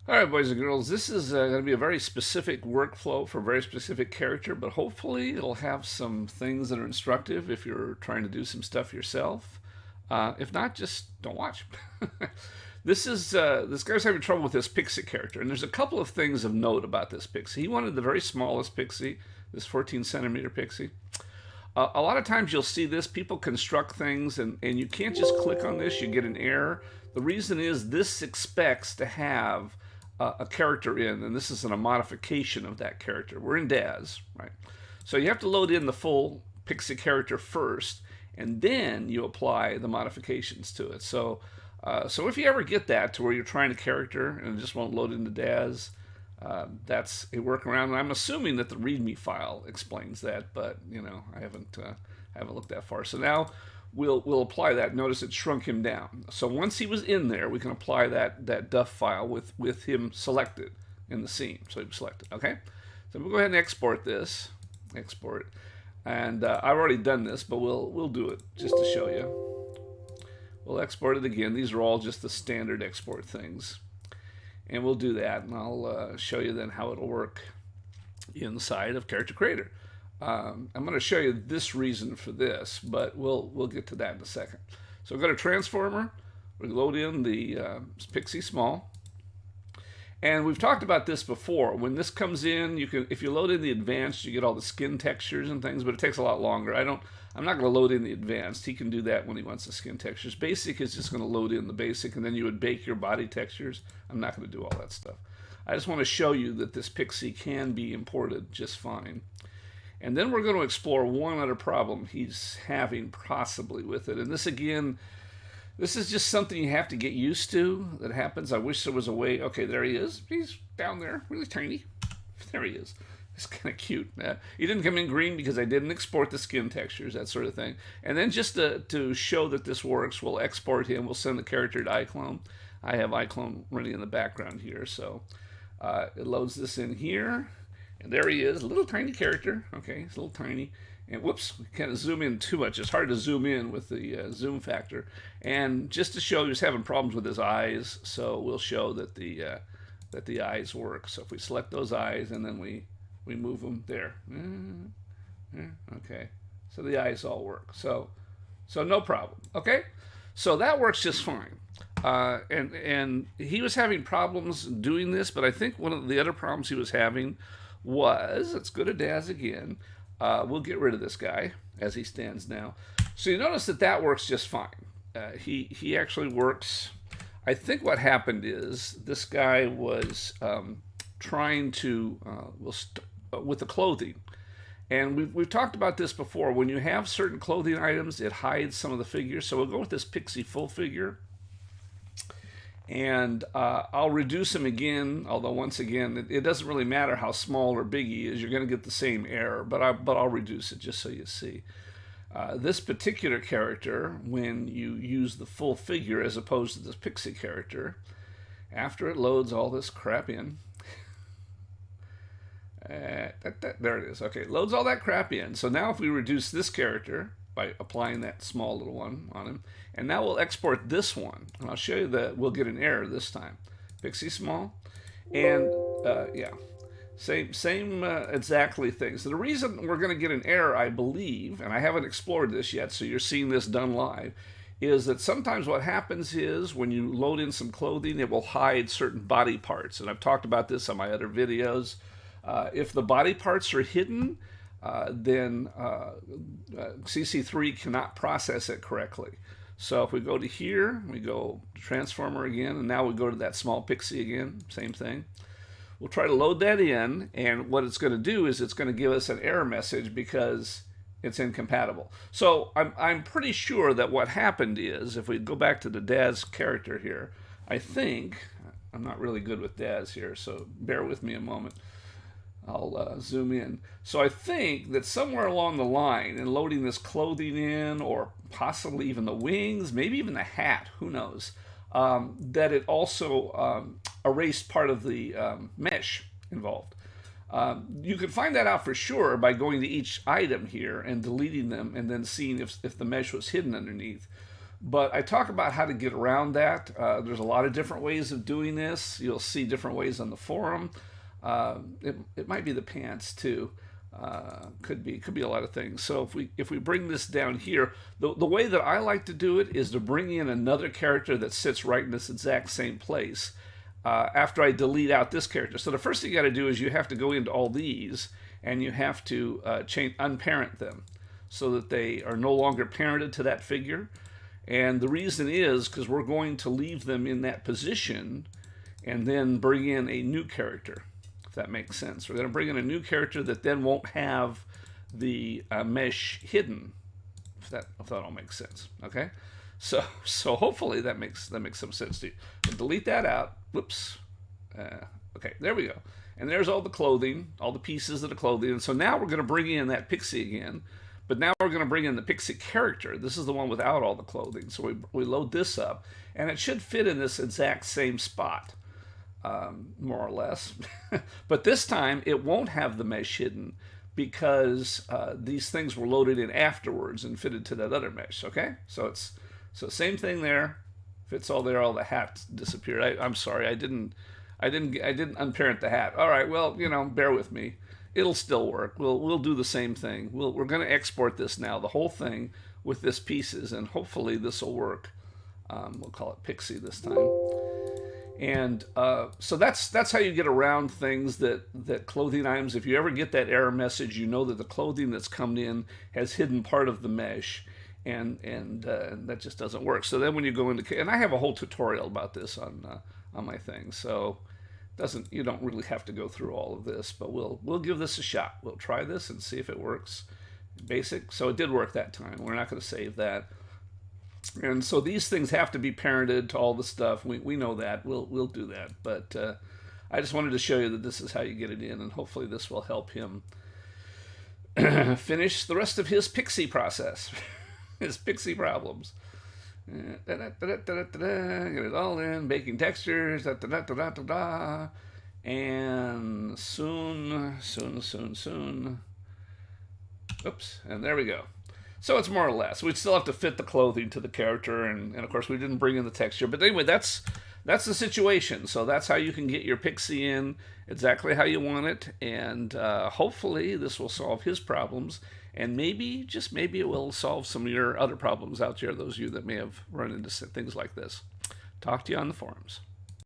All right, boys and girls, this is going to be a very specific workflow for a very specific character, but hopefully it'll have some things that are instructive if you're trying to do some stuff yourself. If not, just don't watch. This guy's having trouble with this Pixie character, and there's a couple of things of note about this Pixie. He wanted the very smallest Pixie, this 14 centimeter Pixie. A lot of times you'll see this, people construct things, and you can't just click on this, you get an error. The reason is this expects to have a character in, and this is a modification of that character. We're in DAZ, right? So you have to load in the full Pixie character first, and then you apply the modifications to it. So if you ever get that to where you're trying a character and it just won't load into DAZ, that's a workaround. And I'm assuming that the README file explains that, but I haven't looked that far. So now we'll apply that. Notice it shrunk him down. So once he was in there, we can apply that duff file with him selected in the scene. So he was selected. Okay. So we'll go ahead and export this. Export. And I've already done this, but we'll do it just to show you. We'll export it again. These are all just the standard export things. And we'll do that, and I'll show you then how it'll work inside of Character Creator. I'm going to show you this reason for this, but we'll get to that in a second. So go to Transformer. We load in the Pixie Small. And we've talked about this before. When this comes in, if you load in the advanced, you get all the skin textures and things, but it takes a lot longer. I'm not going to load in the advanced. He can do that when he wants the skin textures. Basic is just going to load in the basic, and then you would bake your body textures. I'm not going to do all that stuff. I just want to show you that this Pixie can be imported just fine. And then we're going to explore one other problem he's having possibly with it. And this, again, this is just something you have to get used to that happens. I wish there was a way. Okay, there he is. He's down there, really tiny. There he is. It's kind of cute. He didn't come in green because I didn't export the skin textures, that sort of thing. And then just to show that this works, we'll export him. We'll send the character to iClone. I have iClone running in the background here. So it loads this in here. And there he is, a little tiny character. Okay, he's a little tiny. And whoops, we kind of zoom in too much. It's hard to zoom in with the zoom factor. And just to show he was having problems with his eyes, so we'll show that the eyes work. So if we select those eyes and then we move them there. Okay, so the eyes all work. So no problem. Okay, so that works just fine. And he was having problems doing this, but I think one of the other problems he was having was, let's go to DAZ again. We'll get rid of this guy as he stands now. So you notice that works just fine. He actually works. I think what happened is this guy was trying to with the clothing, and we've talked about this before. When you have certain clothing items, it hides some of the figures. So we'll go with this Pixie full figure. And I'll reduce him again, although once again, it doesn't really matter how small or big he is. You're going to get the same error, but I'll reduce it just so you see. This particular character, when you use the full figure as opposed to this Pixie character, after it loads all this crap in, there it is. Okay, it loads all that crap in. So now if we reduce this character by applying that small little one on him, and now we'll export this one, and I'll show you that we'll get an error this time. Pixie Small, and yeah, same exactly things. So the reason we're going to get an error, I believe, and I haven't explored this yet, so you're seeing this done live, is that sometimes what happens is when you load in some clothing, it will hide certain body parts, and I've talked about this on my other videos. If the body parts are hidden, then CC3 cannot process it correctly. So if we go to here, we go to Transformer again, and now we go to that Small Pixie again, same thing. We'll try to load that in, and what it's going to do is it's going to give us an error message because it's incompatible. So I'm pretty sure that what happened is, if we go back to the DAZ character here, I think, I'm not really good with DAZ here, so bear with me a moment. I'll zoom in. So I think that somewhere along the line in loading this clothing in, or possibly even the wings, maybe even the hat, who knows, that it also erased part of the mesh involved. You can find that out for sure by going to each item here and deleting them and then seeing if the mesh was hidden underneath. But I talk about how to get around that. There's a lot of different ways of doing this. You'll see different ways on the forum. It might be the pants too. Could be a lot of things. So if we bring this down here, the way that I like to do it is to bring in another character that sits right in this exact same place after I delete out this character. So the first thing you got to do is you have to go into all these and you have to unparent them so that they are no longer parented to that figure. And the reason is because we're going to leave them in that position and then bring in a new character, if that makes sense. We're going to bring in a new character that then won't have the mesh hidden, if that all makes sense. Okay, so hopefully that makes some sense to you. We'll delete that out. Whoops. Okay, there we go. And there's all the clothing, all the pieces of the clothing. And so now we're going to bring in that pixie again. But now we're going to bring in the pixie character. This is the one without all the clothing. So we load this up, and it should fit in this exact same spot, more or less. But this time, it won't have the mesh hidden because these things were loaded in afterwards and fitted to that other mesh, okay? So same thing there. Fits all there. All the hats disappeared. I'm sorry. I didn't unparent the hat. All right, well, bear with me. It'll still work. We'll do the same thing. We're going to export this now, the whole thing with this pieces, and hopefully this will work. We'll call it Pixie this time. And so that's how you get around things that clothing items. If you ever get that error message, you know that the clothing that's come in has hidden part of the mesh, and that just doesn't work. So then when you go into, and I have a whole tutorial about this on my thing, so. You don't really have to go through all of this, but we'll give this a shot. We'll try this and see if it works. Basic. So it did work that time. We're not going to save that. And so these things have to be parented to all the stuff. We know that. We'll do that. But I just wanted to show you that this is how you get it in, and hopefully this will help him finish the rest of his pixie process, his pixie problems. Get it all in, baking textures, and soon. Oops, and there we go. So it's more or less. We'd still have to fit the clothing to the character, and of course we didn't bring in the texture. But anyway, that's the situation. So that's how you can get your pixie in exactly how you want it, and hopefully this will solve his problems. And maybe, just maybe, it will solve some of your other problems out there, those of you that may have run into things like this. Talk to you on the forums.